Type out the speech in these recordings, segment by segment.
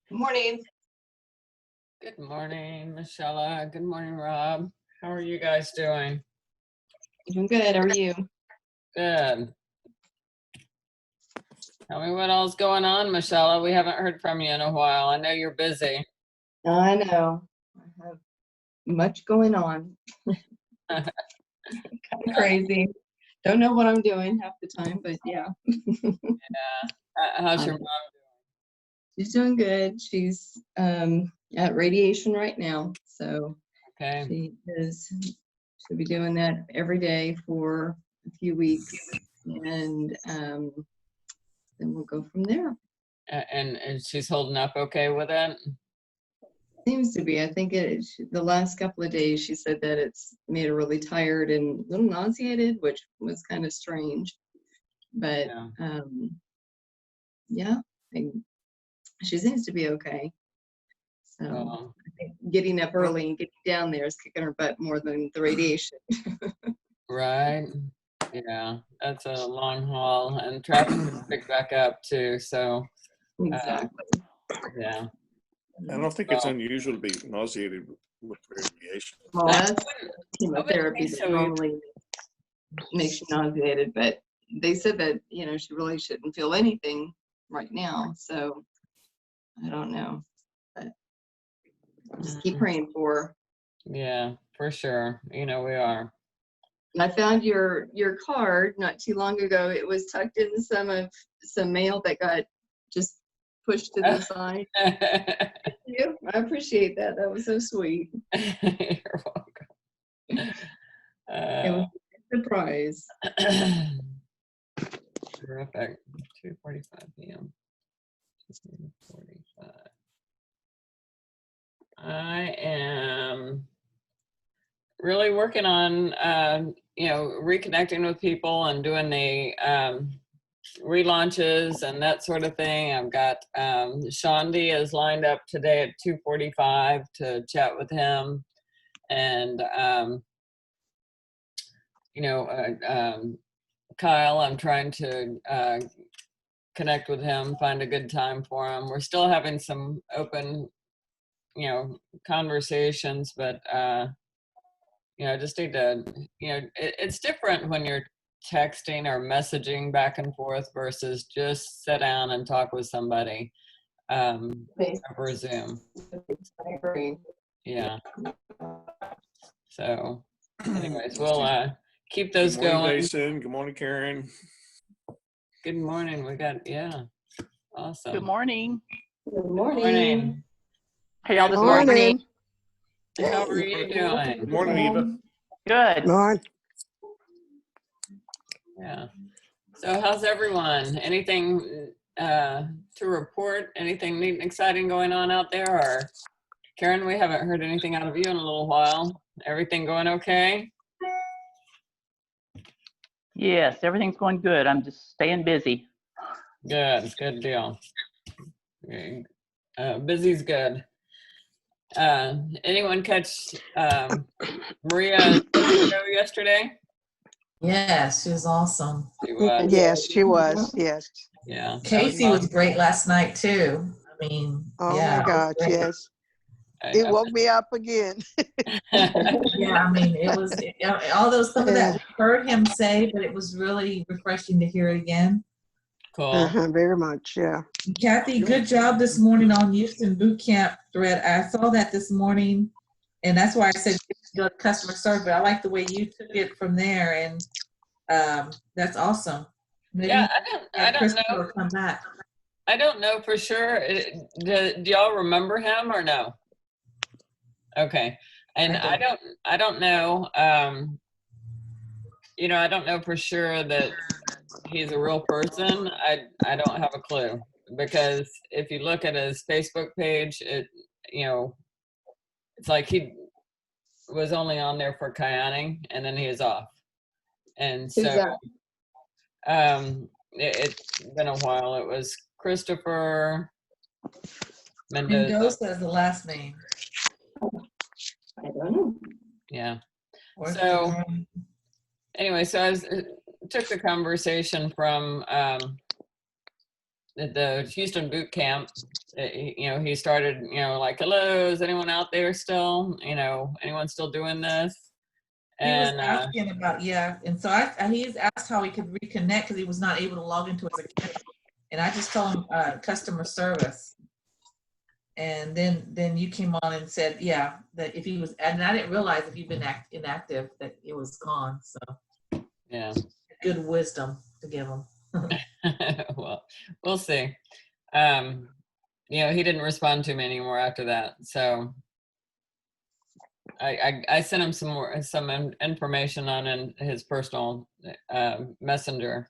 Good morning. Good morning, Michelle. Good morning, Rob. How are you guys doing? Doing good. How are you? Good. Tell me what all's going on, Michelle. We haven't heard from you in a while. I know you're busy. I know. I have much going on. Kind of crazy. Don't know what I'm doing half the time, but yeah. How's your Um, mom She's doing good. She's at radiation right now. So doing? she'll be doing that every day for a few weeks. And then we'll go from there. And she's holding up okay with it? Seems to be. I think the last couple of days she said that it's made her really tired and a little nauseated, which was kind of strange. But Yeah. yeah, she seems to be okay. So Well, I think getting up early and getting down there is kicking her butt more than the radiation. right. Yeah, that's a long haul, and traffic has picked back up too. So, Exactly. yeah. I don't think it's unusual to be nauseated with radiation. Well, that's I wouldn't chemotherapy think that so either. normally makes you nauseated, but they said that, she really shouldn't feel anything right now. So I don't know, but just keep praying for her. Yeah, for sure. We are. And I found your card not too long ago. It was tucked in some mail that got just pushed to the side. Thank you. I appreciate that. That was so sweet. You're welcome. It was a surprise. Terrific. 2:45 p.m. 2:45. I am really working on, reconnecting with people and doing the relaunches and that sort of thing. I've got Shandi is lined up today at 2:45 to chat with him, and Kyle, I'm trying to connect with him, find a good time for him. We're still having some open, conversations, but I just need to, it's different when you're texting or messaging back and forth versus just sit down and talk with somebody over Zoom. I agree. Yeah. So anyways, we'll keep those Good morning, going. Jason. Good morning, Karen. Good morning. We got, awesome. Good morning. Good Good morning. morning. How y'all this Morning. morning? How are you Good doing? morning, Eva. Good. Morning. Yeah. So how's everyone? Anything to report? Anything neat and exciting going on out there? Or Karen, we haven't heard anything out of you in a little while. Everything going okay? Yes, everything's going good. I'm just staying busy. Good. Good deal. Busy's good. Anyone catch Maria's show yesterday? Yes, she was awesome. She was. Yes, she was. Yes. Yeah. Casey was great last night too. I mean, Oh yeah, my God. great. Yes. It woke me up again. Yeah, I mean, it was although some of that we heard him say, but it was really refreshing to hear it again. Cool. Very much. Yeah. Kathy, good job this morning on Houston Boot Camp thread. I saw that this morning, and that's why I said good customer service. I like the way you took it from there, and that's awesome. Maybe Yeah, I don't know. will come back. I don't know for sure. Do y'all remember him or no? Okay. And I don't know. I don't know for sure that he's a real person. I don't have a clue, because if you look at his Facebook page, it's like he was only on there for kayaking and then he is off. And so Exactly. it's been a while. It was Christopher Mendoza is the last name. I don't know. Yeah. So anyway, so I took the conversation from the Houston boot camp, he started, like, hello, is anyone out there still? Anyone still doing this? He was And asking about, yeah, and so he's asked how he could reconnect because he was not able to log into his account. And I just told him customer service. And then you came on and said, yeah, that if he was, and I didn't realize if you've been inactive that it was gone. So yeah. good wisdom to give him. Well, we'll see. He didn't respond to me anymore after that. So I sent him some information on in his personal messenger,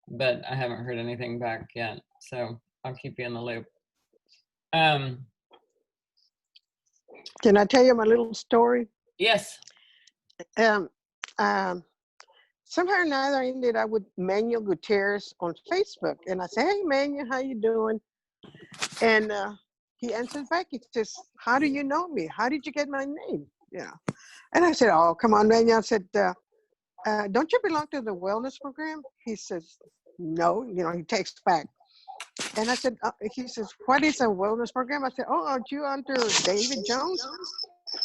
but I haven't heard anything back yet. So I'll keep you in the loop. Can I tell you my little story? Yes. Somehow or another, I ended up with Manuel Gutierrez on Facebook, and I said, "Hey, Manuel, how you doing?" And he answers back. He says, "How do you know me? How did you get my name?" Yeah. And I said, "Oh, come on, Manuel." I said, "Don't you belong to the wellness program?" He says, "No." He takes back. And I said, he says, "What is a wellness program?" I said, "Oh, aren't you under David Jones?"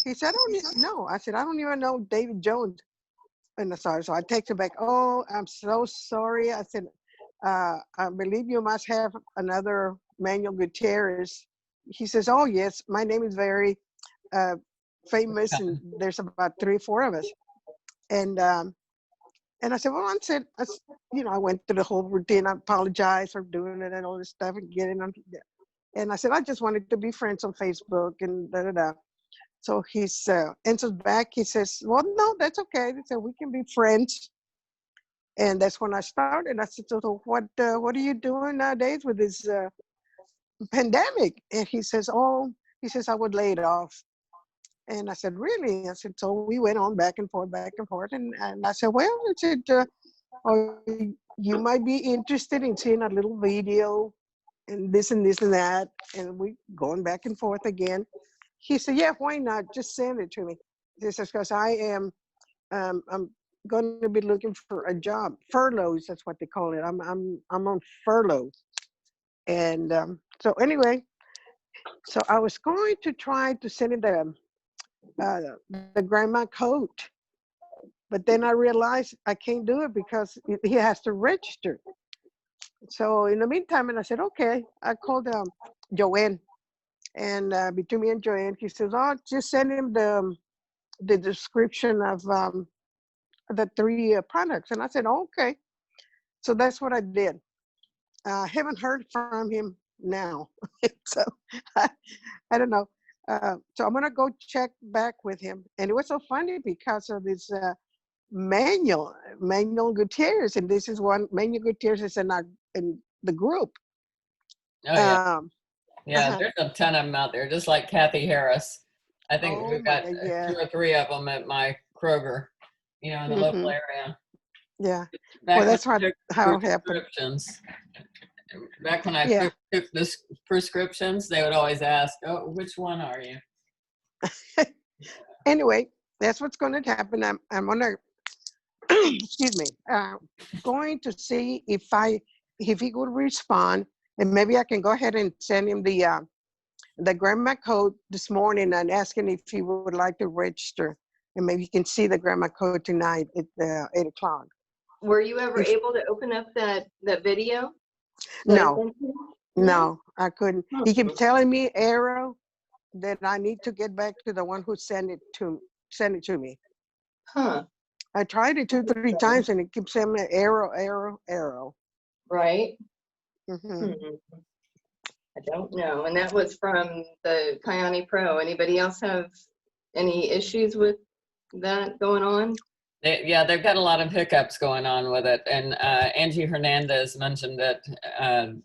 He said, "Oh, no." I said, "I don't even know David Jones." And sorry, so I texted back, "Oh, I'm so sorry." I said, "I believe you must have another Manuel Gutierrez." He says, "Oh, yes, my name is very famous, and there's about 3 or 4 of us." And I said, "Well," I went through the whole routine. I apologized for doing it and all this stuff and getting on. And I said, "I just wanted to be friends on Facebook and da da da." So he answers back. He says, "Well, no, that's okay." He said, "We can be friends." And that's when I started. I said, "So what are you doing nowadays with this pandemic?" And he says, "I was laid off." And I said, "Really?" I said, so we went on back and forth. And I said, "Well," I said, "you might be interested in seeing a little video and this and this and that." And we going back and forth again. He said, "Yeah, why not? Just send it to me." This is because I am, I'm going to be looking for a job. Furloughs, that's what they call it. I'm on furlough. And so anyway, so I was going to try to send him the grandma code, but then I realized I can't do it because he has to register. So in the meantime, and I said, okay, I called Joanne, and between me and Joanne, he says, "Oh, just send him the description of the 3 products." And I said, okay. So that's what I did. I haven't heard from him now. So I don't know. So I'm gonna go check back with him. And it was so funny because of this Manuel Gutierrez, and this is one Manuel Gutierrez is in the group. Oh, yeah. Uh-huh. There's a ton of them out there, just like Kathy Harris. I think Oh we've my got God, yeah. 2 or 3 of them at my Kroger, in the local area. Yeah. Back Well, that's when I took how it happened. prescriptions. Back when I Yeah. took the prescriptions, they would always ask, "Oh, which one are you?" Anyway, that's what's going to happen. I'm gonna excuse me, going to see if he would respond, and maybe I can go ahead and send him the grandma code this morning and ask him if he would like to register, and maybe he can see the grandma code tonight at 8 o'clock. Were you ever able to open up that video? No, no, I couldn't. He keeps telling me, Arrow, that I need to get back to the one who sent it to me. Huh. I tried it 2, 3 times, and it keeps saying Arrow. Right. Mm-hmm. I don't know. And that was from the Kyani Pro. Anybody else have any issues with that going on? They've got a lot of hiccups going on with it. And Angie Hernandez mentioned it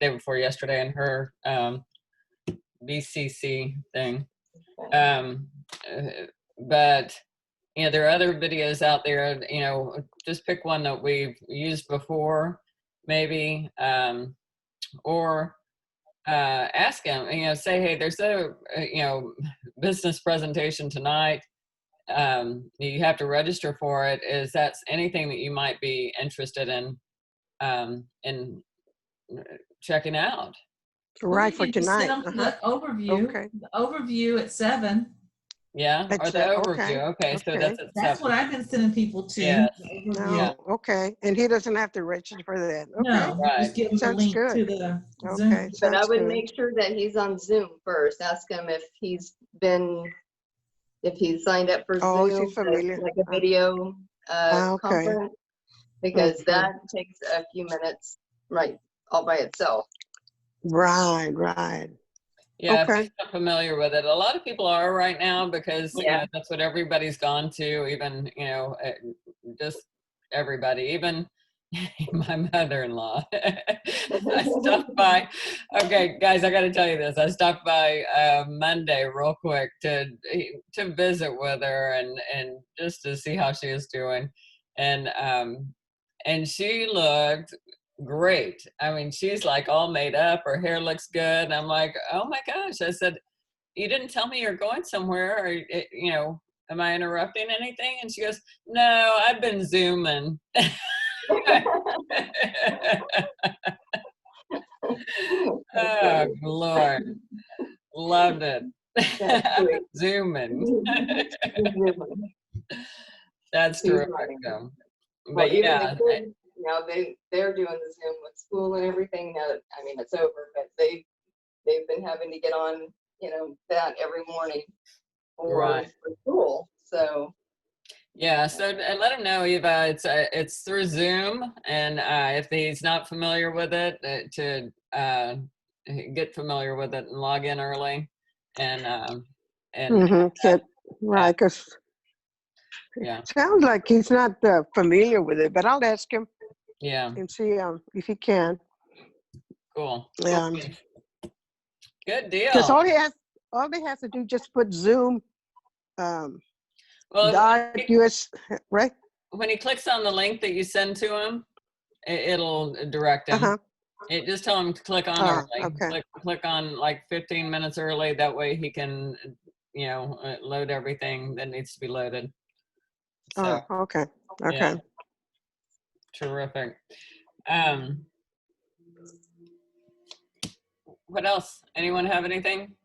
day before yesterday in her BCC thing. But there are other videos out there. Just pick one that we've used before, maybe, or ask him. Say, "Hey, there's a business presentation tonight. You have to register for it. Is that anything that you might be interested in checking out. Right, for You just send tonight. them the overview. Okay. The overview at 7. Yeah, or That's the it. overview. Okay, so Okay. that's at That's 7. what I've been sending people to. Yes. The overview. No, Yeah. okay. And he doesn't have to register for that. Okay. No, Right. just give them the Sounds link good. to the Okay. Zoom. But I Sounds would good. make sure that he's on Zoom first. Ask him if he's signed up for Oh, is he Zoom, familiar? like a video Okay. conference, because Mhm. that takes a few minutes, right, all by itself. Right. Yeah, if Okay. he's not familiar with it. A lot of people are right now because you Yeah. know, that's what everybody's gone to, even, you know, just everybody, even my mother-in-law. I stopped by. Okay, guys, I got to tell you this. I stopped by Monday real quick to visit with her and just to see how she was doing. And she looked great. I mean, she's like all made up. Her hair looks good. And I'm like, oh my gosh. I said, you didn't tell me you're going somewhere, or you know, am I interrupting anything? And she goes, no, I've been Zooming. Oh, Lord. Loved it. That's great. Zooming. That's She's terrific, running. though. Well, But even yeah, the kids, you know, they're doing the Zoom with school and everything. Now, I mean, it's over, but they've been having to get on, you know, that every morning Right. for school. So yeah. So let him know, Eva. It's through Zoom, and if he's not familiar with it, to get familiar with it and log in early, and Right, because yeah, sounds like he's not familiar with it, but I'll ask him yeah, and see if he can. cool. Good Because deal. all they have to do just put Zoom Well, .us, right? when he clicks on the link that you send to him, it'll direct him. Uh-huh. It just tell him to click on early. Okay. Click on like 15 minutes early. That way he can, you know, load everything that needs to be loaded. So Okay. yeah, terrific. What else? Anyone have anything?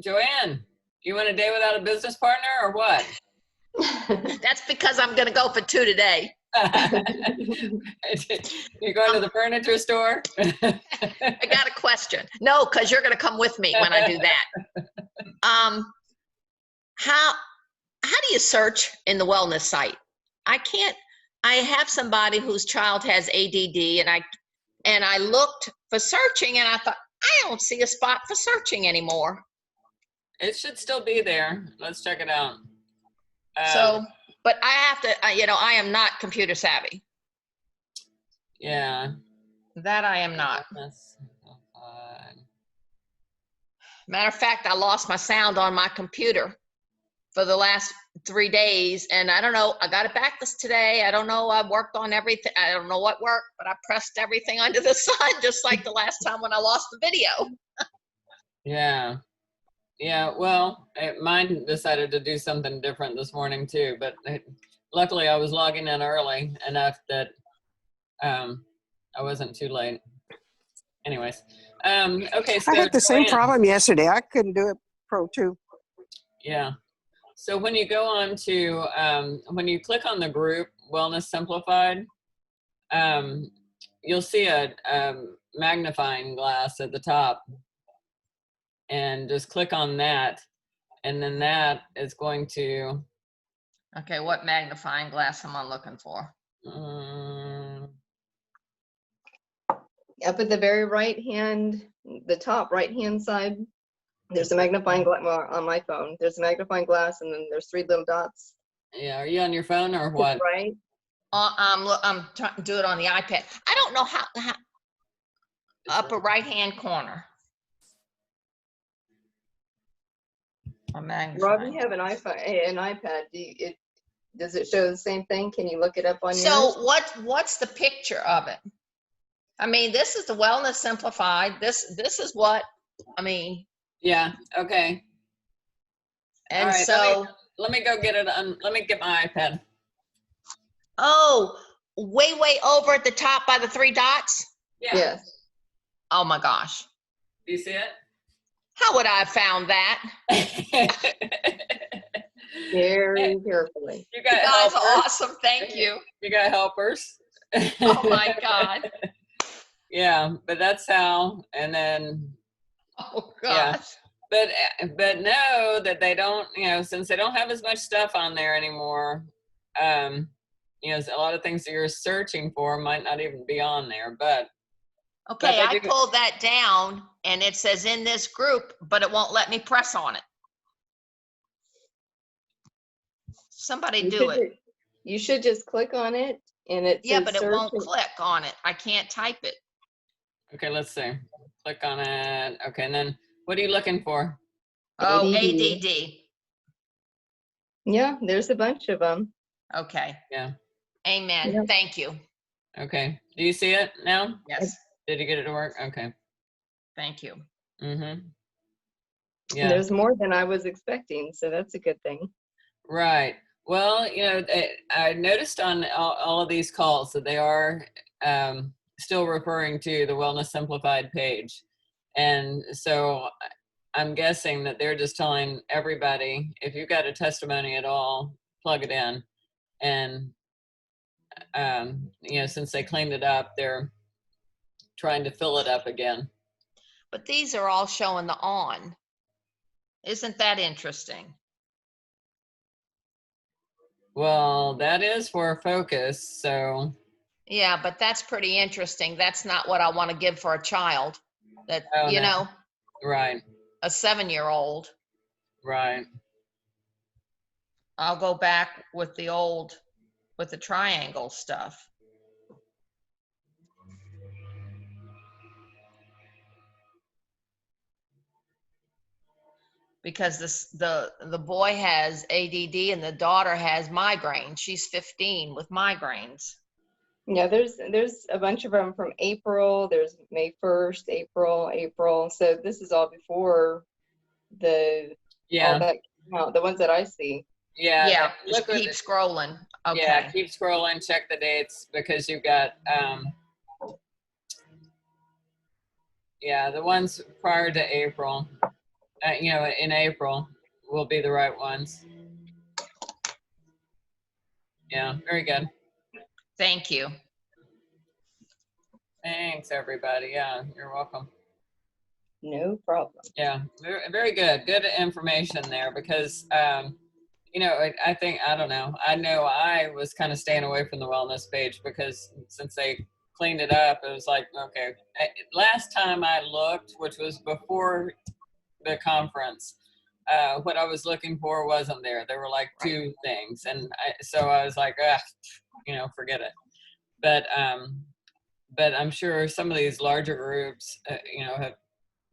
Joanne, you want a day without a business partner or what? That's because I'm going to go for 2 today. You going to the furniture store? I got a question. No, because you're going to come with me when I do that. How do you search in the wellness site? I have somebody whose child has ADD, and I looked for searching, and I thought, I don't see a spot for searching anymore. It should still be there. Let's check it out. But I have to, you know, I am not computer savvy. Yeah. That I am not. That's Matter of fact, I lost my sound on my computer for the last 3 days, and I don't know, I got it back today. I don't know, I worked on everything. I don't know what worked, but I pressed everything under the sun, just like the last time when I lost the video. Yeah. Yeah, well, mine decided to do something different this morning too, but luckily I was logging in early enough that I wasn't too late. Anyways, okay, so I had the same Joanne, problem yesterday. I couldn't do it Pro 2. yeah. So when you go on to, when you click on the group, Wellness Simplified, you'll see a magnifying glass at the top. And just click on that. And then that is going to. Okay, what magnifying glass am I looking for? up at the very the top right hand side, there's a magnifying glass. Well, on my phone, there's a magnifying glass, and then there's 3 little dots. Yeah, are you on your phone or what? Right. I'm trying to do it on the iPad. I don't know how upper right hand corner. Rob, you have an iPad. Does it show the same thing? Can you look it up on yours? So what's the picture of it? I mean, this is the Wellness Simplified. This is what I mean. Yeah. Okay. And right, so let me go get it on. Let me get my iPad. oh, way over at the top by the 3 dots? Yes. Oh my gosh. Do you see How would I have found that? it? Very carefully. You You got guys are helpers. awesome. Thank you. You got helpers. Oh my God. Yeah, but that's how, and then, Oh Yeah. gosh. but know that they don't, since they don't have as much stuff on there anymore, a lot of things that you're searching for might not even be on there, but Okay, they I do- pulled that down and it says in this group, but it won't let me press on it. Somebody You do should it. You should just click on it and it Yeah, says but it search won't and- click on it. I can't type it. okay, let's see. Click on it. Okay, and then what are you looking for? Oh, ADD. ADD. Yeah, there's a bunch of them. Okay. Yeah. Amen. Yeah. Thank you. Okay, do you see it now? Yes. Did you get it to work? Okay. Thank you. Mm-hmm. Yeah. There's more than I was expecting, so that's a good thing. Right. Well, I noticed on all of these calls that they are still referring to the Wellness Simplified page. And so I'm guessing that they're just telling everybody, if you've got a testimony at all, plug it in. And, since they cleaned it up, they're trying to fill it up again. But these are all showing the on. Isn't that interesting? Well, that is for focus. So, Yeah, but that's pretty interesting. That's not what I want to give for a child. That, Oh, you no. know, right, a 7-year-old. right. I'll go back with the triangle stuff. Because the boy has ADD and the daughter has migraines. She's 15 with migraines. Yeah, there's a bunch of them from April. There's May 1st, April. So this is all before all Yeah, that came out, the ones that I see. yeah. Yeah, Look just at keep scrolling. Okay. Yeah, keep scrolling, check the dates, because you've got, the ones prior to April, in April will be the right ones. Yeah, very good. Thank you. Thanks, everybody. Yeah, you're welcome. No problem. Yeah, very, very good. Good information there because, I think, I don't know. I know I was kind of staying away from the wellness page because since they cleaned it up, it was like, okay. Last time I looked, which was before the conference, what I was looking for wasn't there. There were like 2 things. And so I was like, forget it. But I'm sure some of these larger groups, have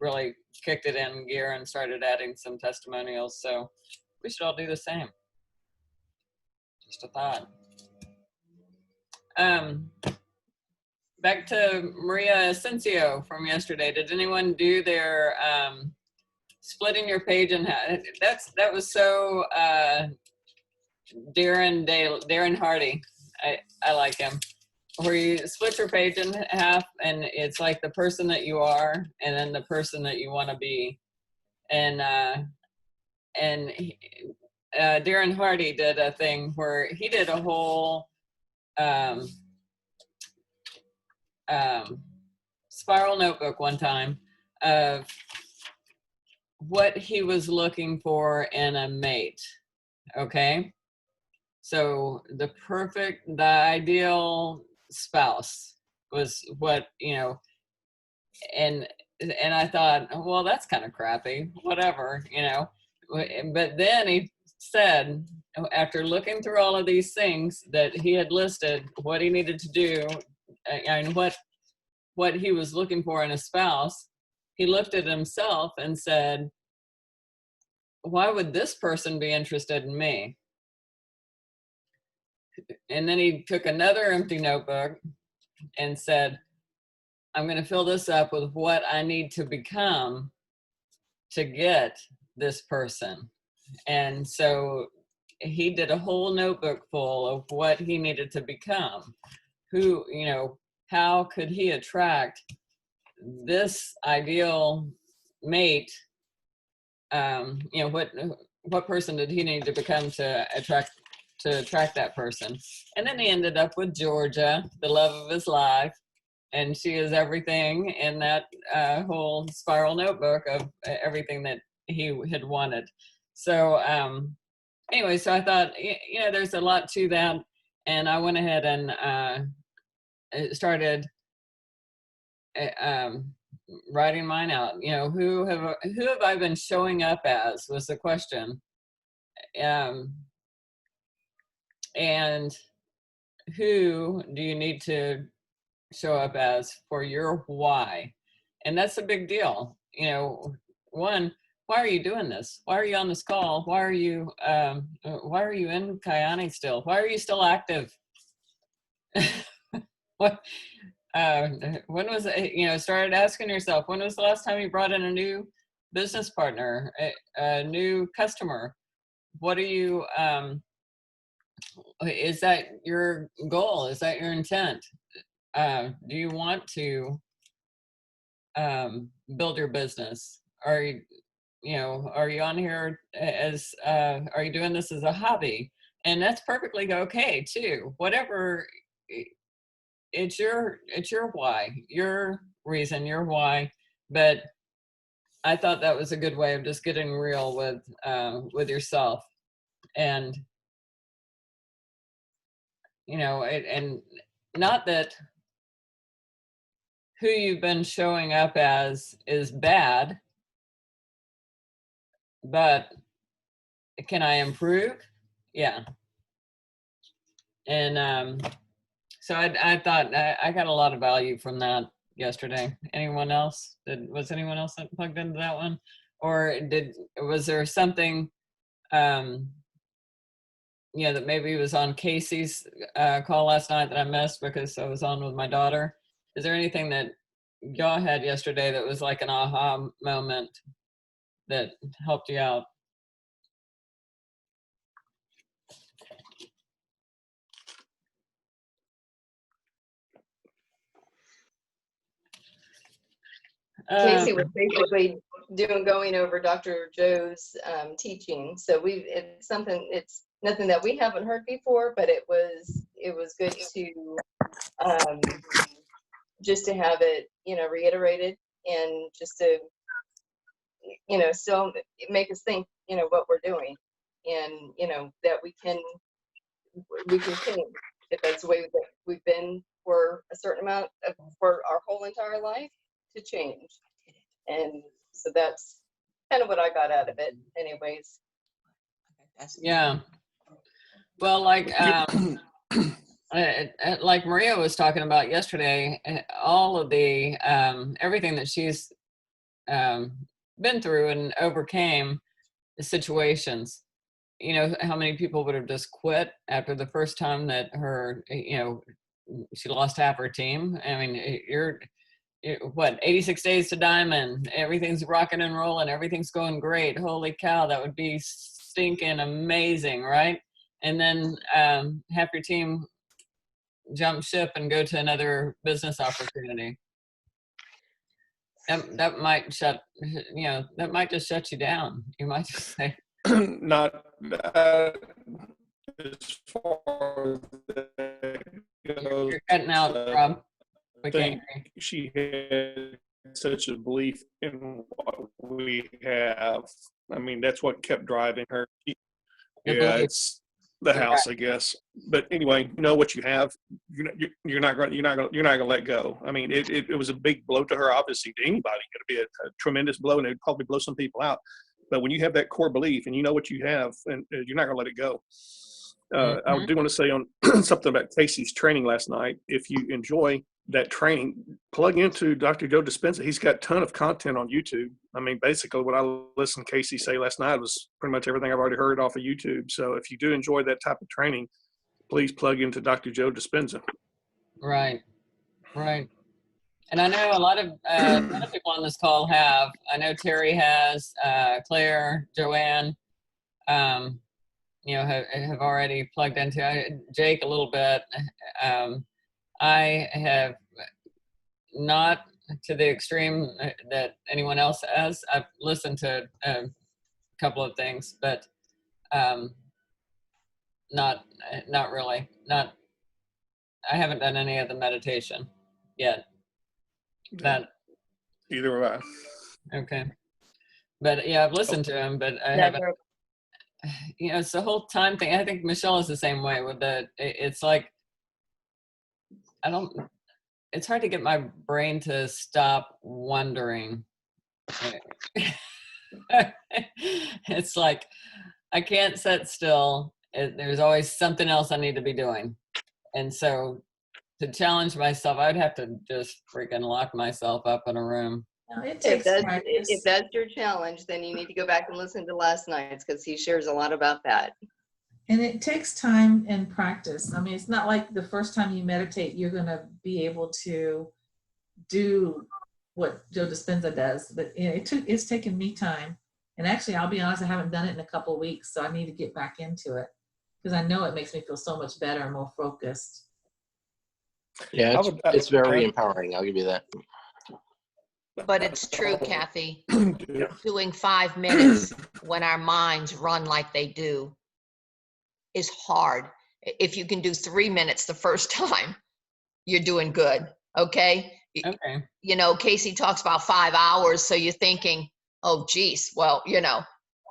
really kicked it in gear and started adding some testimonials. So we should all do the same. Just a thought. Back to Maria Asensio from yesterday. Did anyone do their splitting your page in half? That was so Darren Hardy. I like him. Where you split your page in half, and it's like the person that you are, and then the person that you want to be. And Darren Hardy did a thing where he did a whole spiral notebook one time of what he was looking for in a mate. Okay, so the ideal spouse was what, and I thought, well, that's kind of crappy, whatever, but then he said, after looking through all of these things that he had listed, what he needed to do and what he was looking for in a spouse, he looked at himself and said, why would this person be interested in me? And then he took another empty notebook and said, I'm going to fill this up with what I need to become to get this person. And so he did a whole notebook full of what he needed to become. who, you know, how could he attract this ideal mate? You know, what person did he need to become to attract that person? And then he ended up with Georgia, the love of his life, and she is everything in that whole spiral notebook of everything that he had wanted. So anyway, so I thought, you know, there's a lot to that, and I went ahead and started writing mine out. You know, who have I been showing up as was the question, and who do you need to show up as for your why? And that's a big deal. You know, one, why are you doing this? Why are you on this call? Why are you in Kyani still? Why are you still active? What when was it, you know, started asking yourself, when was the last time you brought in a new business partner, a new customer? What are you is that your goal? Is that your intent? Do you want to build your business? Are you, you know, are you on here as are you doing this as a hobby? And that's perfectly okay too. Whatever, it's your why, your reason, your why. But I thought that was a good way of just getting real with yourself. And you know, and not that who you've been showing up as is bad, but can I improve? Yeah. And so I thought I got a lot of value from that yesterday. Anyone else? Was anyone else that plugged into that one? Or was there something, you know, that maybe was on Casey's call last night that I missed because I was on with my daughter? Is there anything that y'all had yesterday that was like an aha moment that helped you out? Casey was basically going over Dr. Joe's teaching. So it's nothing that we haven't heard before, but it was good to just to have it, you know, reiterated, and just to, you know, still make us think, you know, what we're doing, and, you know, that we can change if that's the way that we've been for a certain amount of, for our whole entire life, to change. And so that's kind of what I got out of it anyways. Yeah. Well, like like Maria was talking about yesterday, all of the everything that she's been through and overcame the situations. You know, how many people would have just quit after the first time that you know, she lost half her team? I mean, you're what, 86 days to diamond, everything's rocking and rolling, everything's going great. Holy cow, that would be stinking amazing, right? And then half your team jump ship and go to another business opportunity. That might that might just shut you down. You might just say, not as far as that goes. you're cutting out, Rob. I think she had such a belief in what we have. I mean, that's what kept driving her. Yeah, it's the house, I guess. But anyway, you know what you have. You're not going to let go. I mean, it was a big blow to her. Obviously, to anybody, it'd be a tremendous blow, and it'd probably blow some people out. But when you have that core belief and you know what you have, and you're not going to let it go. I do want to say on something about Casey's training last night. If you enjoy that training, plug into Dr. Joe Dispenza. He's got a ton of content on YouTube. I mean, basically what I listened to Casey say last night was pretty much everything I've already heard off of YouTube. So if you do enjoy that type of training, please plug into Dr. Joe Dispenza. Right. And I know a lot of people on this call have. I know Terry has, Claire, Joanne, you know, have already plugged into Jake a little bit. I have not to the extreme that anyone else has. I've listened to a couple of things, but not really. Not. I haven't done any of the meditation yet. That Either way. okay. But yeah, I've listened to him, but I haven't. You know, it's the whole time thing. I think Michelle is the same way with the. It's like I don't. It's hard to get my brain to stop wondering. It's like I can't sit still. There's always something else I need to be doing, and so to challenge myself, I'd have to just freaking lock myself up in a room. No, it If takes that's, practice. if that's your challenge, then you need to go back and listen to last night's because he shares a lot about that. And it takes time and practice. I mean, it's not like the first time you meditate, you're going to be able to do what Joe Dispenza does. But it's taken me time. And actually, I'll be honest, I haven't done it in a couple of weeks, so I need to get back into it because I know it makes me feel so much better and more focused. Yeah, it's very empowering. I'll give you that. But it's true, Kathy. Doing 5 minutes when our minds run like they do is hard. If you can do 3 minutes the first time, you're doing good. Okay. Okay. You know, Casey talks about 5 hours. So you're thinking, oh, geez, well, you know,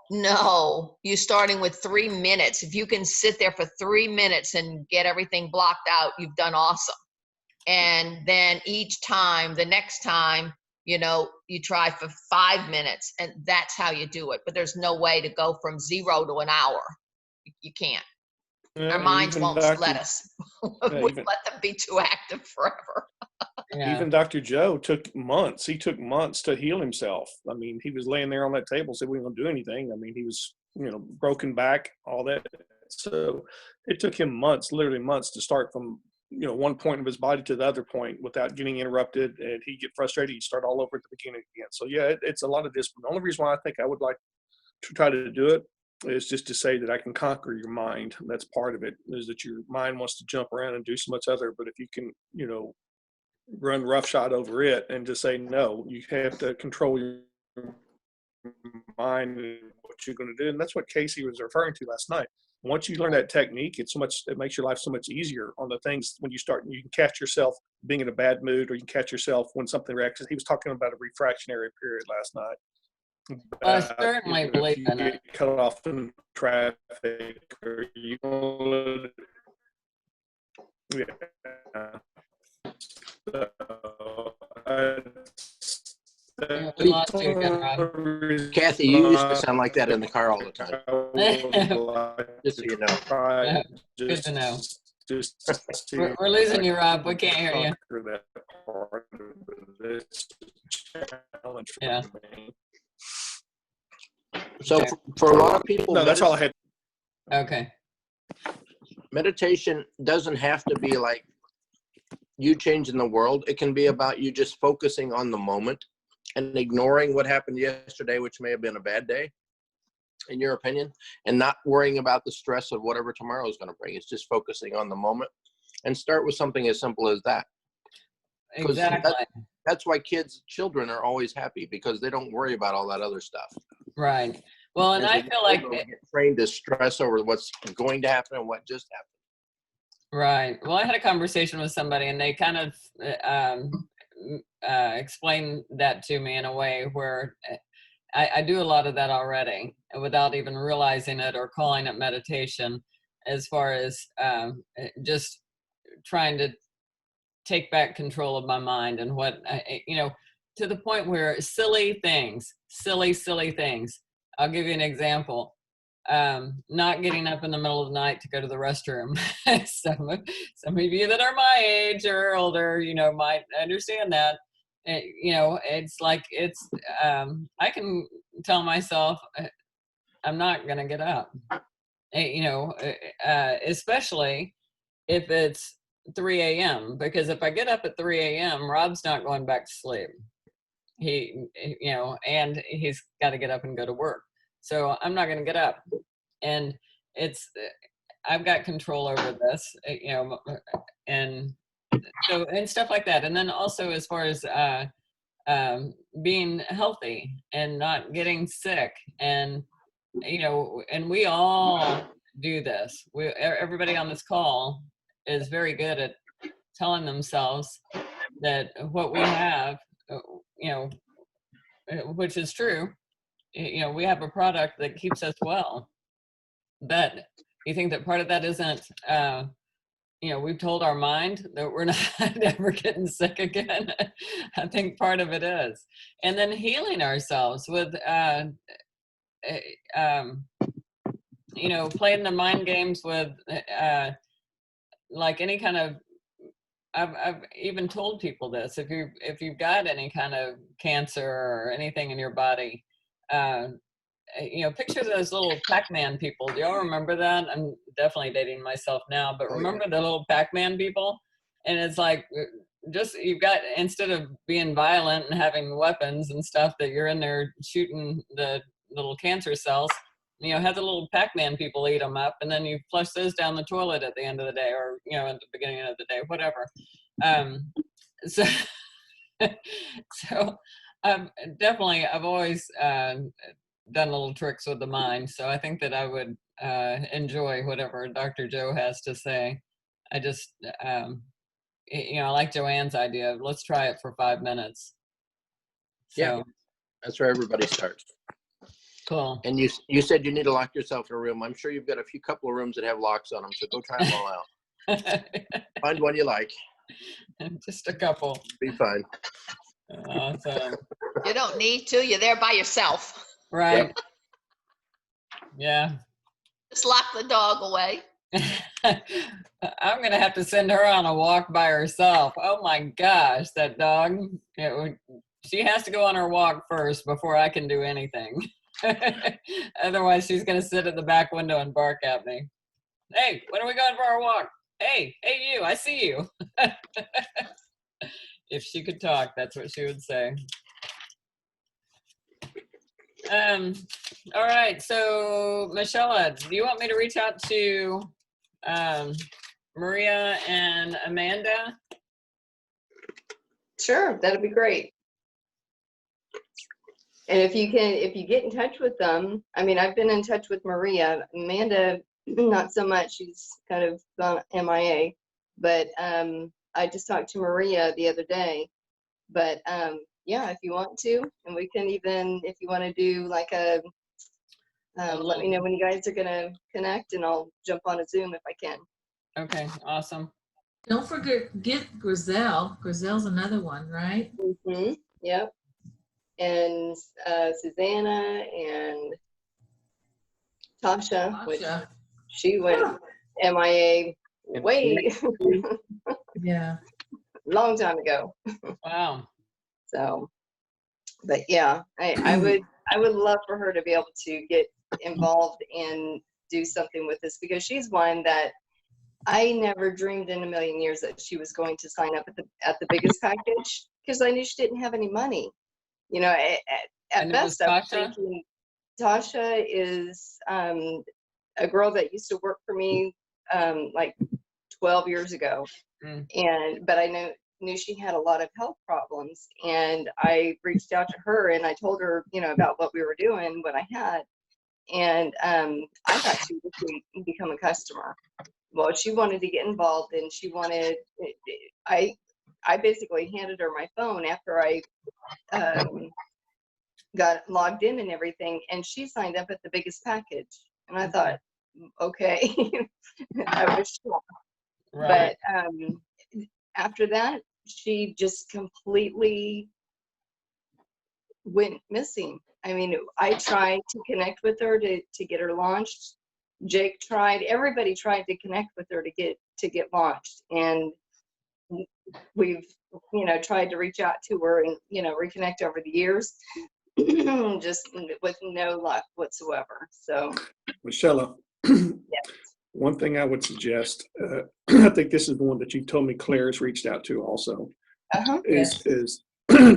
no, you're starting with 3 minutes. If you can sit there for 3 minutes and get everything blocked out, you've done awesome. And then each time, the next time, you know, you try for 5 minutes and that's how you do it. But there's no way to go from 0 to an hour. You can't. Our minds won't let us. We'll let them be too active forever. Yeah. Even Dr. Joe took months. He took months to heal himself. I mean, he was laying there on that table, said we weren't going to do anything. I mean, he was, you know, broken back, all that. So it took him months, literally months, to start from, you know, one point of his body to the other point without getting interrupted. And he'd get frustrated. He'd start all over at the beginning again. So yeah, it's a lot of discipline. The only reason why I think I would like to try to do it is just to say that I can conquer your mind. That's part of it, is that your mind wants to jump around and do so much other. But if you can, you know, run roughshod over it and just say, no, you have to control your mind and what you're going to do. And that's what Casey was referring to last night. Once you learn that technique, it makes your life so much easier on the things when you start. You can catch yourself being in a bad mood, or you can catch yourself when something reacts. He was talking about a refractionary period last night. Well, I certainly believe in it. Cut off in traffic, or you We lost you again, Rob. Kathy, you used to sound like that in the car all the time. Just so you know. Good to know. We're losing you, Rob. We can't hear you. Yeah. So for a lot of people, no, that's all I had. Okay. Meditation doesn't have to be like you changing the world. It can be about you just focusing on the moment and ignoring what happened yesterday, which may have been a bad day, in your opinion, and not worrying about the stress of whatever tomorrow is going to bring. It's just focusing on the moment, and start with something as simple as that. Exactly. That's why children are always happy, because they don't worry about all that other stuff. Right. Well, and I feel like they get trained to stress over what's going to happen and what just happened. Right. Well, I had a conversation with somebody, and they kind of explained that to me in a way where I do a lot of that already without even realizing it or calling it meditation, as far as just trying to take back control of my mind and what, you know, to the point where silly things. I'll give you an example. Not getting up in the middle of the night to go to the restroom. Some of you that are my age or older, you know, might understand that. You know, it's like I can tell myself I'm not going to get up. You know, especially if it's 3 a.m. because if I get up at 3 a.m., Rob's not going back to sleep. He, you know, and he's got to get up and go to work. So I'm not going to get up. And I've got control over this, you know, and so, and stuff like that. And then also as far as being healthy and not getting sick, and and we all do this. Everybody on this call is very good at telling themselves that what we have, which is true, we have a product that keeps us well. But you think that part of that isn't, we've told our mind that we're not ever getting sick again. I think part of it is. And then healing ourselves with, playing the mind games with, like any kind of, I've even told people this, if you've got any kind of cancer or anything in your body, picture those little Pac-Man people. Do y'all remember that? I'm definitely dating myself now, but remember the little Pac-Man people? And it's like, just, you've got, instead of being violent and having weapons and stuff, that you're in there shooting the little cancer cells, have the little Pac-Man people eat them up, and then you flush those down the toilet at the end of the day, or, at the beginning of the day, whatever. So I've always done little tricks with the mind. So I think that I would enjoy whatever Dr. Joe has to say. I just, I like Joanne's idea of let's try it for 5 minutes. So, yeah, that's where everybody starts. Cool. And you said you need to lock yourself in a room. I'm sure you've got a couple of rooms that have locks on them, so go try them all out. Find one you like. Just a couple. Be fine. Awesome. You don't need to. You're there by yourself. Right. Yep. Yeah. Just lock the dog away. I'm going to have to send her on a walk by herself. Oh my gosh, that dog. She has to go on her walk first before I can do anything. Otherwise, she's going to sit at the back window and bark at me. Hey, when are we going for our walk? Hey, you, I see you. If she could talk, that's what she would say. All right, so Michelle, do you want me to reach out to Maria and Amanda? Sure, that'd be great. And if you get in touch with them, I mean, I've been in touch with Maria. Amanda, not so much. She's kind of gone MIA. But I just talked to Maria the other day. But yeah, if you want to, and we can even, if you want to do like a, let me know when you guys are gonna connect, and I'll jump on a Zoom if I can. Okay, awesome. Don't forget, get Grizel. Grizel's another one, right? Mm-hmm. Yep. And Susanna and Tasha, which she went MIA way yeah, long time ago. Wow. So, but yeah, I would love for her to be able to get involved and do something with this, because she's one that I never dreamed in a million years that she was going to sign up at the biggest package, because I knew she didn't have any money. At best, I was thinking Tasha is a girl that used to work for me like 12 years ago, but I knew she had a lot of health problems, and I reached out to her and I told her, about what we were doing, what I had, and I thought she would become a customer. Well, she wanted to get involved, and she wanted. I basically handed her my phone after I got logged in and everything, and she signed up at the biggest package. And I thought, okay, I was shocked. Right. But after that, she just completely went missing. I mean, I tried to connect with her to get her launched. Jake tried. Everybody tried to connect with her to get launched, and we've tried to reach out to her and reconnect over the years, just with no luck whatsoever. So, Michelle, yes. One thing I would suggest, I think this is the one that you told me Claire's reached out to also, is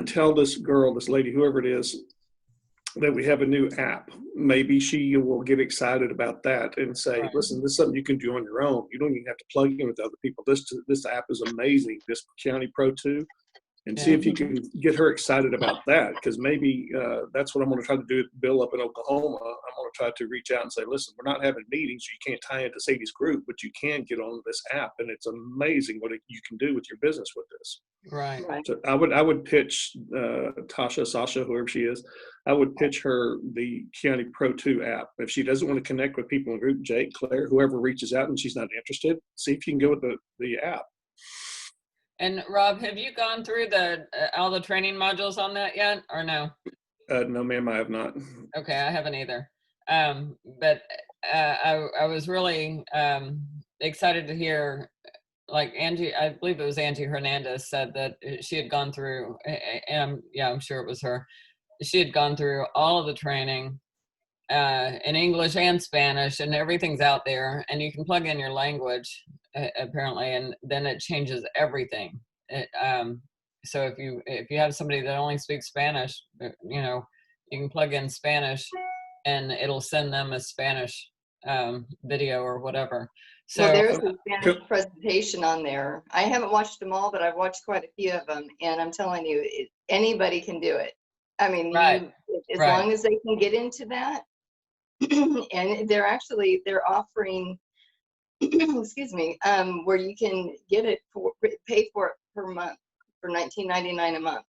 tell this girl, this lady, whoever it is, that we have a new app. Maybe she will get excited about that and say, Right. listen, this is something you can do on your own. You don't even have to plug in with other people. This app is amazing, this County Pro 2. And see Yeah. if you can get her excited about that, because maybe that's what I'm going to try to do with Bill up in Oklahoma. I'm going to try to reach out and say, listen, we're not having meetings. You can't tie into Sadie's group, but you can get on this app, and it's amazing what you can do with your business with this. Right. Right. So I would pitch Tasha, Sasha, whoever she is, I would pitch her the County Pro 2 app. If she doesn't want to connect with people in the group, Jake, Claire, whoever reaches out and she's not interested, see if you can go with the app. And Rob, have you gone through all the training modules on that yet, or no? No, ma'am, I have not. Okay, I haven't either. But I was really excited to hear, like Angie, I believe it was Angie Hernandez said that she had gone through, and I'm sure it was her. She had gone through all of the training in English and Spanish, and everything's out there, and you can plug in your language apparently, and then it changes everything. So if you have somebody that only speaks Spanish, you can plug in Spanish, and it'll send them a Spanish video or whatever. So Well, there's a Spanish presentation on there. I haven't watched them all, but I've watched quite a few of them, and I'm telling you, anybody can do it. I mean, Right. As Right. long as they can get into that, and they're offering, excuse me, where you can pay for it per month for $19.99 a month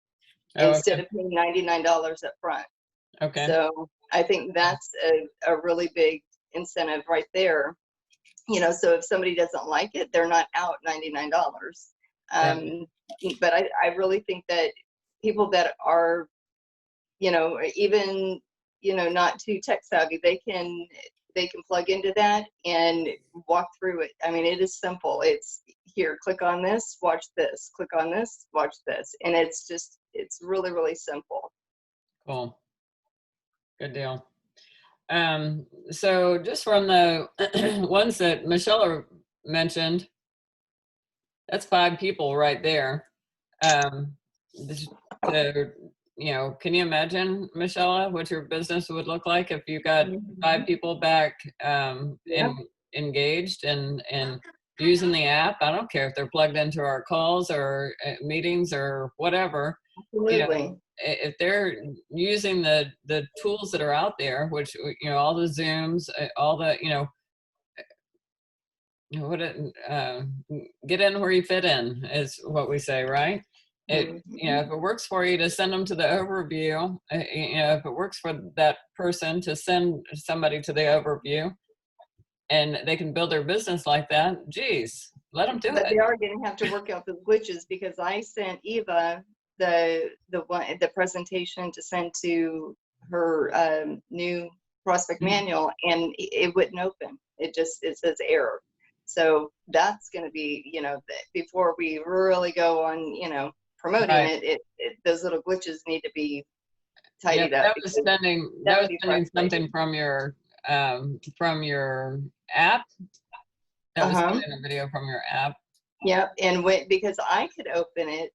instead of paying $99 up front. Okay. So I think that's a really big incentive right there. So if somebody doesn't like it, they're not out $99. But I really think that people that are, even, not too tech savvy, they can plug into that and walk through it. I mean, it is simple. It's here, click on this, watch this, click on this, watch this. And it's really, really simple. Cool. Good deal. So just from the ones that Michelle mentioned, that's 5 people right there. Can you imagine, Michelle, what your business would look like if you got 5 people back engaged and using the app? I don't care if they're plugged into our calls or meetings or whatever. Absolutely. If they're using the tools that are out there, which, all the Zooms, all the, get in where you fit in is what we say, right? If it works for you to send them to the overview, if it works for that person to send somebody to the overview and they can build their business like that, geez, let them do it. But they are going to have to work out the glitches, because I sent Eva the presentation to send to her new prospect manual, and it wouldn't open. It says error. So that's going to be, before we really go on, promoting it, those little glitches need to be tidied up. That was sending something from your app. That was sending a video from your app. Yep, and because I could open it,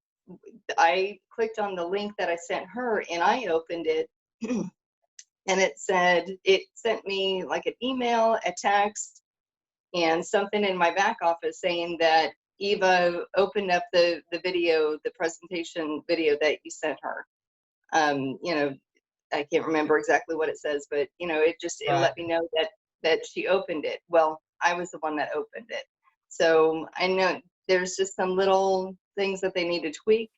I clicked on the link that I sent her, and I opened it, and it sent me like an email, a text, and something in my back office saying that Eva opened up the video, the presentation video that you sent her. I can't remember exactly what it says, but it let me know that she opened it. Well, I was the one that opened it. So I know there's just some little things that they need to tweak,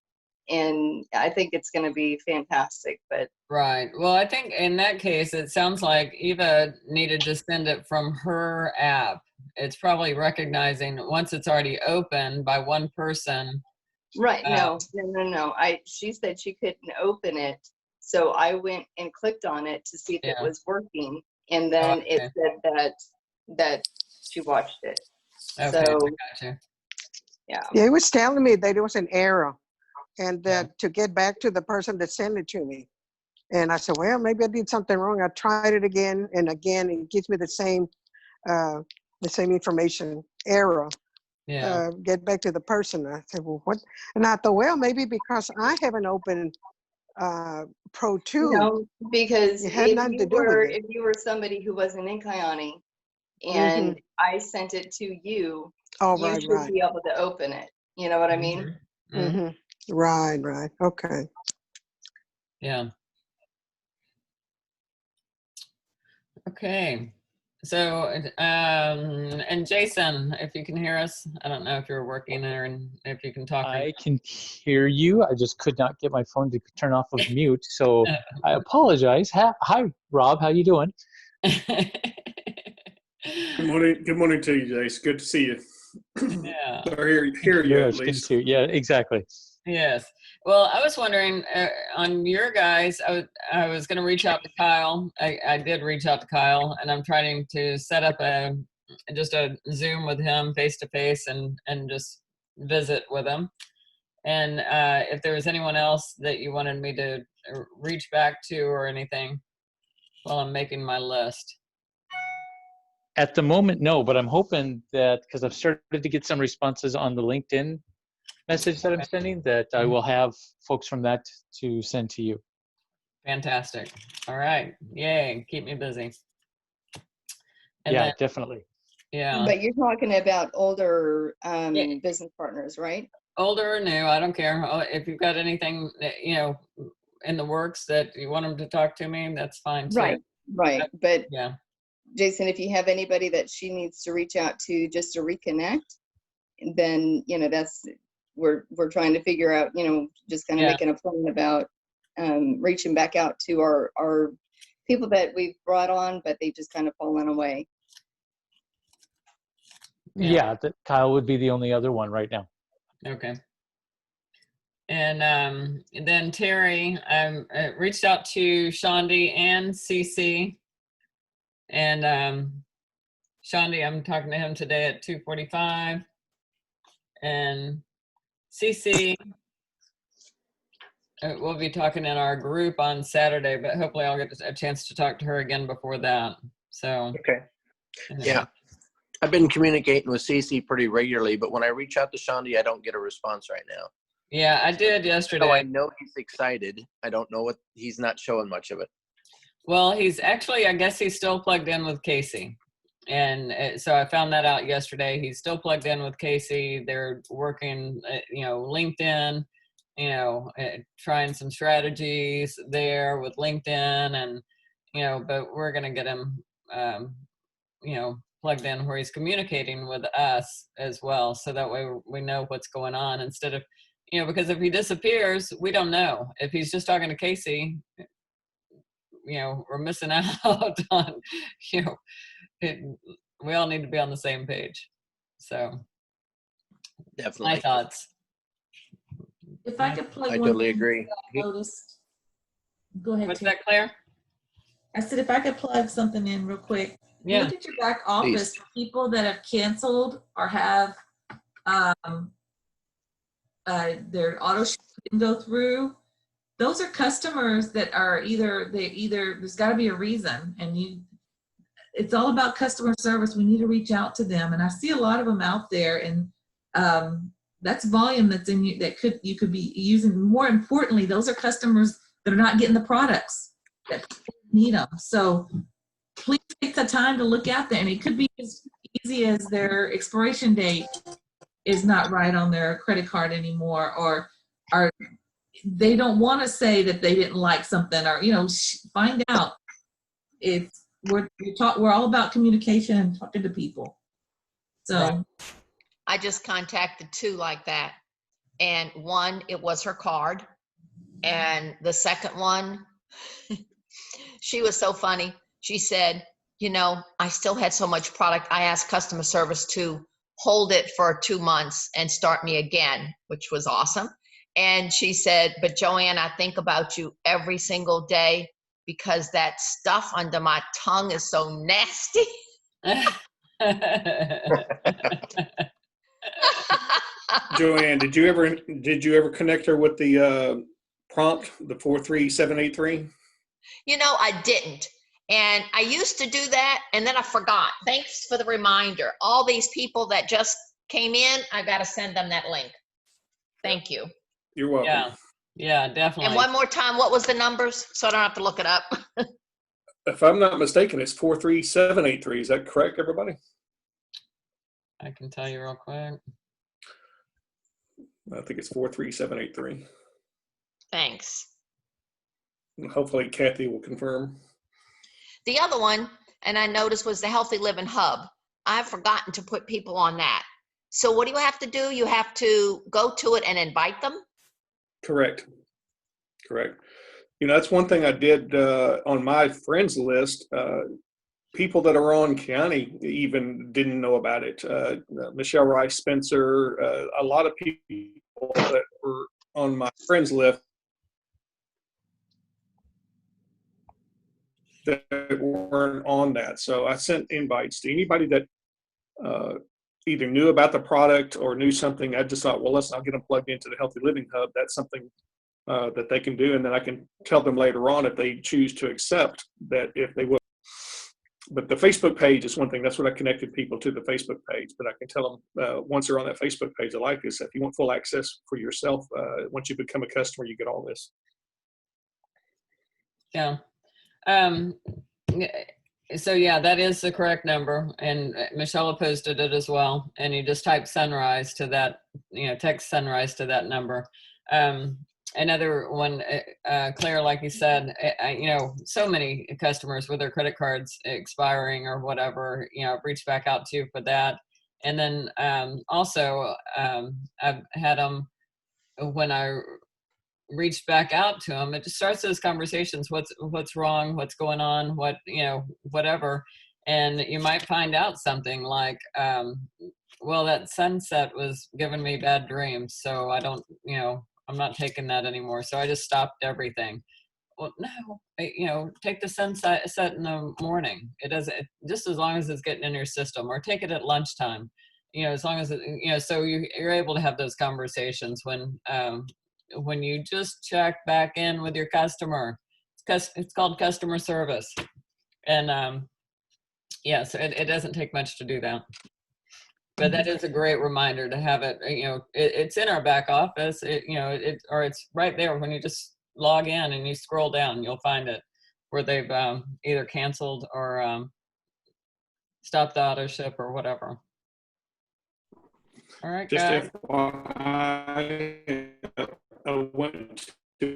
and I think it's going to be fantastic. But right. Well, I think in that case, it sounds like Eva needed to send it from her app. It's probably recognizing once it's already open by one person. Right. No. She said she couldn't open it. So I went and clicked on it to see if it was working. And then it said that she watched it. Okay, so, I gotcha. Yeah, it was telling me that it was an error, and that to get back to the person that sent it to me. And I said, well, maybe I did something wrong. I tried it again and again. It gives me the same information, error. Get back to the person. I said, well, what? And I thought, well, maybe because I haven't opened Pro 2. No, because It had nothing to do with it. if you were somebody who wasn't in Kyani Mm-hmm. and I sent it to you, Oh, you right, should right. be able to open it. You know what I mean? Mhm. Mm-hmm. Right, right. Okay. Yeah. Okay. So, and Jason, if you can hear us, I don't know if you're working or if you can talk. I can hear you. I just could not get my phone to turn off of mute, so I apologize. Hi, Rob. How you doing? Good morning. Good morning to you, Jace. Good to see you. Yeah. Or hear you Yeah, at it's good least. to. Yeah, exactly. Yes. Well, I was wondering on your guys, I was going to reach out to Kyle. I did reach out to Kyle, and I'm trying to set up just a Zoom with him face to face and just visit with him. And if there was anyone else that you wanted me to reach back to or anything while I'm making my list. At the moment, no, but I'm hoping that because I've started to get some responses on the LinkedIn message that I'm sending, that I will have folks from that to send to you. Fantastic. All right. Yay. Keep me busy. And Yeah, then, definitely. yeah. But you're talking about older Yeah. business partners, right? Older or new, I don't care. If you've got anything that, in the works that you want them to talk to me, that's fine too. Right. But Yeah. Jason, if you have anybody that she needs to reach out to just to reconnect, then, that's, we're trying to figure out, just kind of Yeah. making a plan about reaching back out to our people that we've brought on, but they just kind of fallen away. Yeah, Kyle would be the only other one right now. Okay. And then Terry, I reached out to Shandi and CC. And Shandi, I'm talking to him today at 2:45. And CC, we'll be talking in our group on Saturday, but hopefully I'll get a chance to talk to her again before that. So. Okay. Yeah. I've been communicating with Cece pretty regularly, but when I reach out to Shandi, I don't get a response right now. Yeah, I did yesterday. So I know he's excited. I don't know he's not showing much of it. Well, he's actually, I guess he's still plugged in with Casey. And so I found that out yesterday. He's still plugged in with Casey. They're working, LinkedIn, trying some strategies there with LinkedIn and, but we're going to get him, plugged in where he's communicating with us as well. So that way we know what's going on instead of, because if he disappears, we don't know. If he's just talking to Casey, we're missing out on, we all need to be on the same page. So Definitely. my thoughts. If I could plug I one totally thing agree. that I noticed. Go ahead. What's Terry. that, Claire? I said if I could plug something in real quick. Yeah. Look at your back office. Please. People that have canceled or have their auto ship didn't go through. Those are customers that are either there's got to be a reason, and it's all about customer service. We need to reach out to them, and I see a lot of them out there, and that's volume that's in you that you could be using. More importantly, those are customers that are not getting the products that need them. So please take the time to look out there, and it could be as easy as their expiration date is not right on their credit card anymore, or they don't want to say that they didn't like something, or find out. We're all about communication and talking to people. So Right. I just contacted two like that. And one, it was her card. And the second one, she was so funny. She said, I still had so much product. I asked customer service to hold it for 2 months and start me again, which was awesome. And she said, but Joanne, I think about you every single day because that stuff under my tongue is so nasty. Joanne, did you ever connect her with the prompt, the 43783? I didn't. And I used to do that, and then I forgot. Thanks for the reminder. All these people that just came in, I got to send them that link. Thank you. You're welcome. Yeah, And definitely. one more time, what was the numbers? So I don't have to look it up. If I'm not mistaken, it's 43783. Is that correct, everybody? I can tell you real quick. I think it's 43783. Thanks. Hopefully Kathy will confirm. The other one, and I noticed, was the Healthy Living Hub. I've forgotten to put people on that. So what do you have to do? You have to go to it and invite them? Correct. Correct. You know, that's one thing I did on my friends list. People that are on county even didn't know about it. Michelle Rice Spencer, a lot of people that were on my friends list that weren't on that. So I sent invites to anybody that either knew about the product or knew something. I just thought, well, listen, I'll get them plugged into the Healthy Living Hub. That's something that they can do. And then I can tell them later on if they choose to accept that, if they will. But the Facebook page is one thing. That's what I connected people to, the Facebook page. But I can tell them once they're on that Facebook page, I like this. If you want full access for yourself, once you become a customer, you get all this. Yeah. So yeah, that is the correct number, and Michelle posted it as well. And you just type Sunrise to that, text Sunrise to that number. Another one, Claire, like you said, so many customers with their credit cards expiring or whatever, I've reached back out to for that. And then also I've had them, when I reached back out to them, it just starts those conversations. What's wrong? What's going on? Whatever. And you might find out something like, well, that sunset was giving me bad dreams. So I don't, I'm not taking that anymore. So I just stopped everything. Well, no, take the sunset in the morning. It doesn't, just as long as it's getting in your system, or take it at lunchtime, as long as it, so you're able to have those conversations when you just check back in with your customer. It's called customer service. And so it doesn't take much to do that. But that is a great reminder to have it, it's in our back office, or it's right there. When you just log in and you scroll down, you'll find it where they've either canceled or stopped the auto ship or whatever. All right, Just guys. FYI, I went to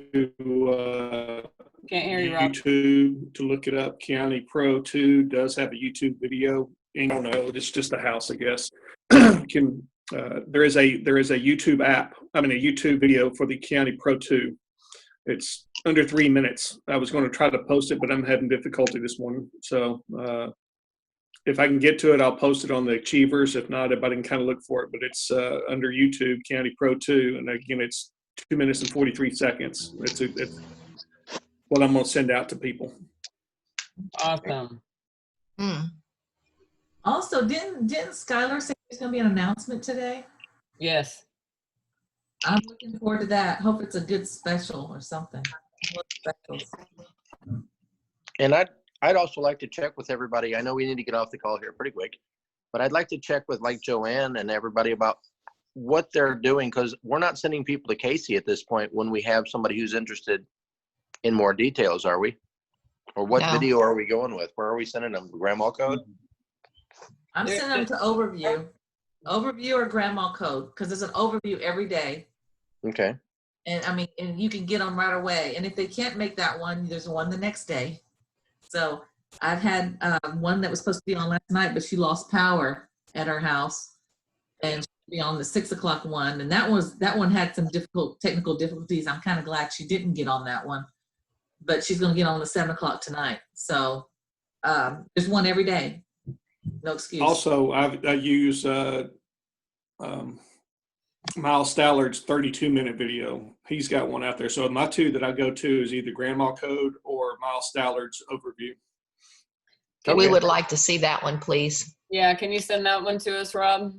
Can't hear you, Rob. YouTube to look it up. County Pro 2 does have a YouTube video. I don't know, it's just a house, I guess. There is a YouTube app. A YouTube video for the County Pro 2. It's under 3 minutes. I was going to try to post it, but I'm having difficulty this morning. So if I can get to it, I'll post it on the Achievers. If not, everybody can kind of look for it. But it's under YouTube, County Pro 2, and again, it's 2 minutes and 43 seconds. It's what I'm going to send out to people. Awesome. Also, didn't Skylar say there's going to be an announcement today? Yes. I'm looking forward to that. Hope it's a good special or something. And I'd also like to check with everybody. I know we need to get off the call here pretty quick, but I'd like to check with like Joanne and everybody about what they're doing, because we're not sending people to Casey at this point when we have somebody who's interested in more details, are we? Or what video are we going with? Where are we sending them? Grandma Code? I'm sending them to Overview or Grandma Code, because there's an overview every day. Okay. And and you can get them right away. And if they can't make that one, there's one the next day. So I've had one that was supposed to be on last night, but she lost power at her house, and she'll be on the 6 o'clock one. And that one had some technical difficulties. I'm kind of glad she didn't get on that one, but she's going to get on the 7 o'clock tonight. So there's one every day. No excuse. Also, I use Miles Stallard's 32-minute video. He's got one out there. So my two that I go to is either Grandma Code or Miles Stallard's overview. Okay. We would like to see that one, please. Yeah, can you send that one to us, Rob?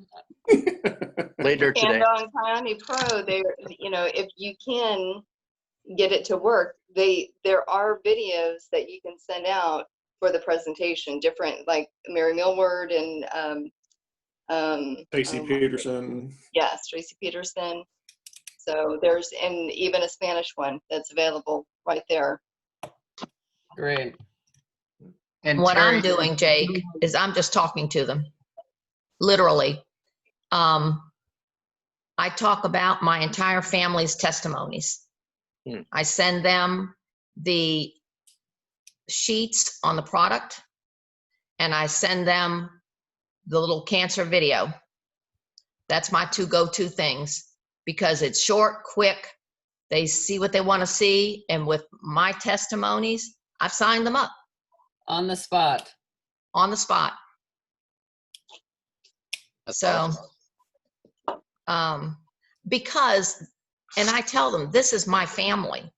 Later today. And on County Pro, if you can get it to work, there are videos that you can send out for the presentation, different, like Mary Millward and Tracy Peterson. Yes, Tracy Peterson. So and even a Spanish one that's available right there. Great. And What I'm Terry, doing, Jake, is I'm just talking to them, literally. I talk about my entire family's testimonies. I send them the sheets on the product, and I send them the little cancer video. That's my two go-to things, because it's short, quick. They see what they want to see, and with my testimonies, I've signed them up On the spot. on the spot. That's So, awesome. because, and I tell them, this is my family.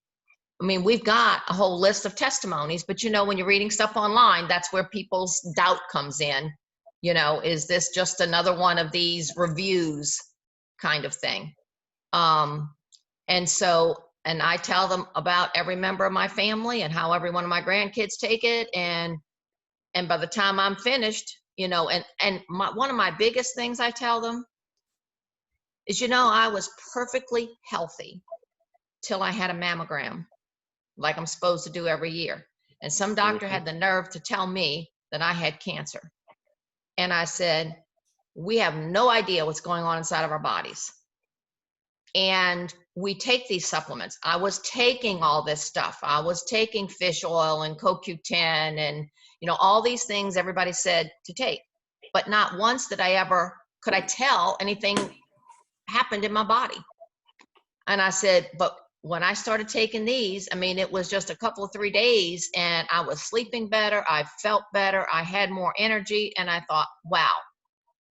I mean, we've got a whole list of testimonies, but you know, when you're reading stuff online, that's where people's doubt comes in. You know, is this just another one of these reviews kind of thing? And so, and I tell them about every member of my family and how every one of my grandkids take it. And by the time I'm finished, you know, one of my biggest things I tell them is, you know, I was perfectly healthy till I had a mammogram, like I'm supposed to do every year. And some doctor had the nerve to tell me that I had cancer. And I said, we have no idea what's going on inside of our bodies. And we take these supplements. I was taking all this stuff. I was taking fish oil and CoQ10 and, you know, all these things everybody said to take. But not once could I tell anything happened in my body. And I said, but when I started taking these, I mean, it was just a couple of 3 days and I was sleeping better. I felt better. I had more energy. And I thought, wow,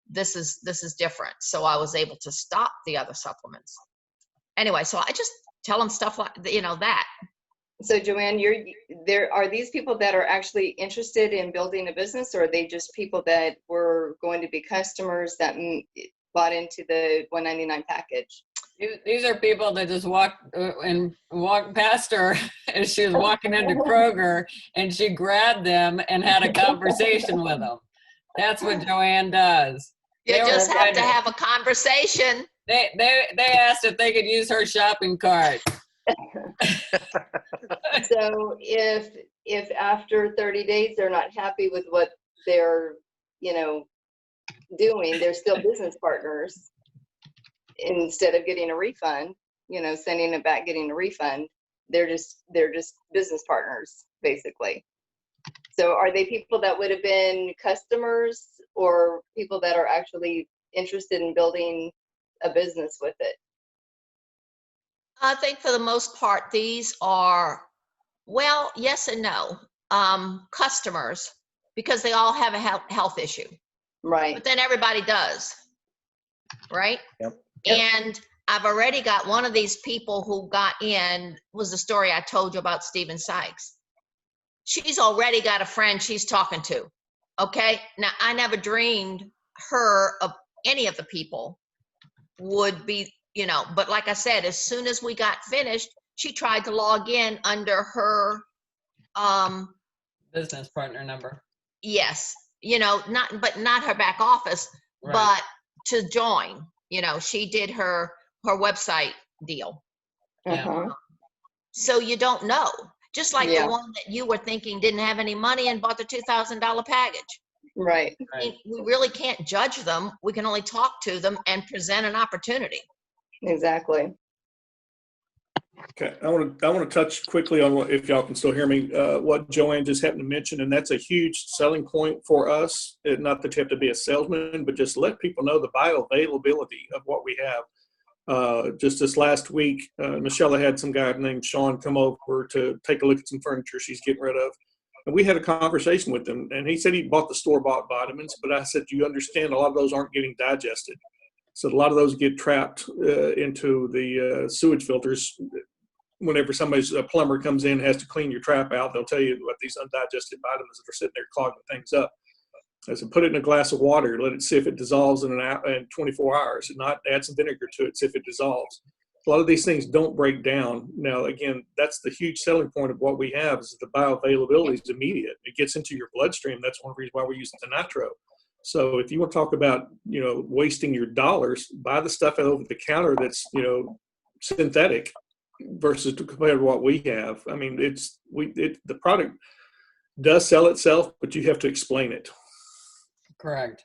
this is different. So I was able to stop the other supplements. Anyway, so I just tell them stuff like, you know, that. So Joanne, are these people that are actually interested in building a business, or are they just people that were going to be customers that bought into the $199 package? These are people that just walked past her as she was walking into Kroger, and she grabbed them and had a conversation with them. That's what Joanne does. You just have to have a conversation. They asked if they could use her shopping cart. So if after 30 days they're not happy with what they're, you know, doing, they're still business partners. Instead of getting a refund, you know, sending it back, getting a refund, they're just business partners, basically. So are they people that would have been customers, or people that are actually interested in building a business with it? I think for the most part, these are, well, yes and no. Customers, because they all have a health issue. Right. But then everybody does, right? Yep. And I've already got one of these people who got in, was the story I told you about Stephen Sykes. She's already got a friend she's talking to. Okay. Now, I never dreamed her of any of the people would be, you know, but like I said, as soon as we got finished, she tried to log in under her Business partner number. yes, you know, not her back office, Right. but to join. You know, she did her website deal. Uh-huh. So you don't know. Just like Yeah. the one that you were thinking didn't have any money and bought the $2,000 package. Right. I mean, we really can't judge them. We can only talk to them and present an opportunity. Exactly. Okay, I want to touch quickly on what, if y'all can still hear me, what Joanne just happened to mention, and that's a huge selling point for us. Not that you have to be a salesman, but just let people know the bioavailability of what we have. Just this last week, Michelle had some guy named Sean come over to take a look at some furniture she's getting rid of. And we had a conversation with him, and he said he bought the store-bought vitamins, but I said, you understand a lot of those aren't getting digested. So a lot of those get trapped into the sewage filters. Whenever a plumber comes in and has to clean your trap out, they'll tell you what these undigested vitamins that are sitting there clogging things up. I said, put it in a glass of water, let it see if it dissolves in 24 hours, and not add some vinegar to it, see if it dissolves. A lot of these things don't break down. Now, again, that's the huge selling point of what we have is the bioavailability is immediate. It gets into your bloodstream. That's one reason why we're using the nitro. So if you want to talk about, wasting your dollars, buy the stuff over the counter that's, synthetic versus compared to what we have. I mean, the product does sell itself, but you have to explain it. Correct.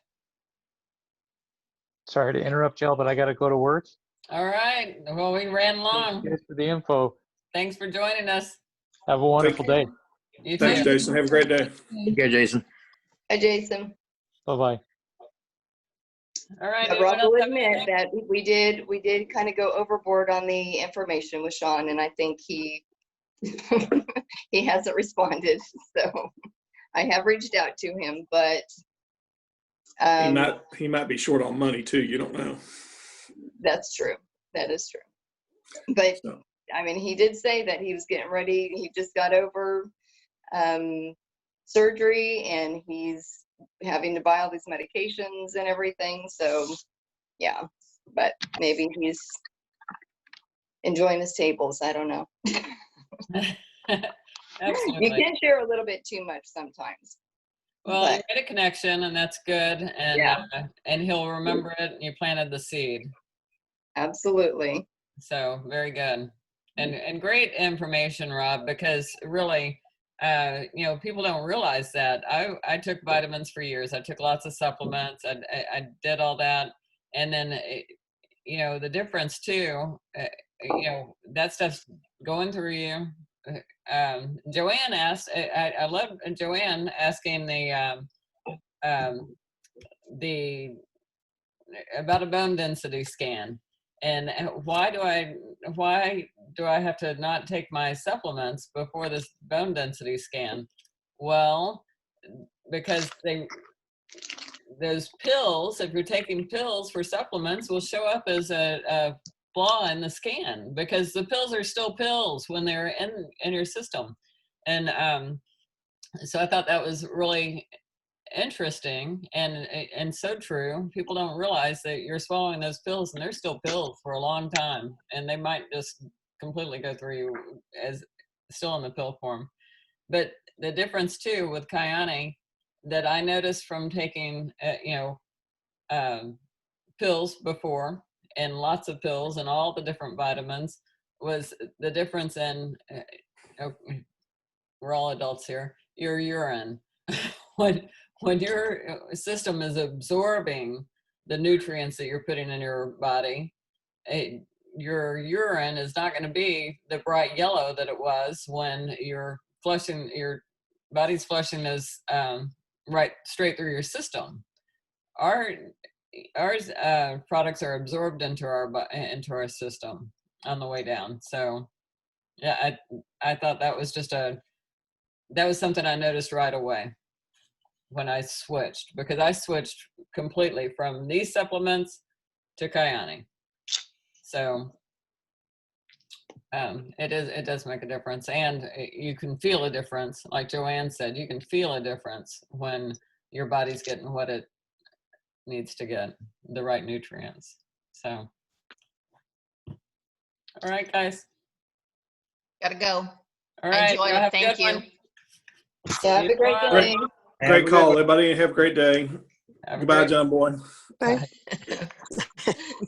Sorry to interrupt y'all, but I got to go to work. All right. Well, we ran Thank long. you guys for the info. Thanks for joining us. Have a wonderful day. You Thanks, too. Jason. Have a great day. Okay, Jason. Hi, Jason. Bye-bye. All right. Yeah, anyone Rob else will have admit anything? that we did kind of go overboard on the information with Sean, and I think he he hasn't responded. So I have reached out to him, but He might be short on money too. You don't know. that's true. That is true. But So, I mean, he did say that he was getting ready. He just got over surgery, and he's having to buy all these medications and everything. So, yeah, but maybe he's enjoying his tables. I don't know. You Absolutely. can share a little bit too much sometimes. Well, you but- made a connection, and that's good. And Yeah. and he'll remember it. And you planted the seed. Absolutely. So very good, and great information, Rob. Because really, people don't realize that I took vitamins for years. I took lots of supplements. I did all that, and then the difference too. That stuff's going through you. Joanne asked. I love Joanne asking the about a bone density scan. And why do I have to not take my supplements before this bone density scan? Well, because those pills, if you're taking pills for supplements, will show up as a flaw in the scan, because the pills are still pills when they're in your system. And so I thought that was really interesting and so true. People don't realize that you're swallowing those pills, and they're still pills for a long time, and they might just completely go through you as still in the pill form. But the difference too with Kyani that I noticed from taking pills before, and lots of pills and all the different vitamins, was the difference in we're all adults here, your urine. When your system is absorbing the nutrients that you're putting in your body, your urine is not going to be the bright yellow that it was when you're flushing, your body's flushing those right straight through your system. Ours products are absorbed into our system on the way down. So yeah, I thought that was that was something I noticed right away when I switched, because I switched completely from these supplements to Kyani. So it does make a difference, and you can feel a difference. Like Joanne said, you can feel a difference when your body's getting what it needs to get, the right nutrients. So, all right, guys. Gotta go. All right. Enjoy y'all it. have a Thank good you. one. Yeah, have a great Bye. day. great call, everybody. Have a great day. Have a Goodbye, great John Boy. Thank Bye.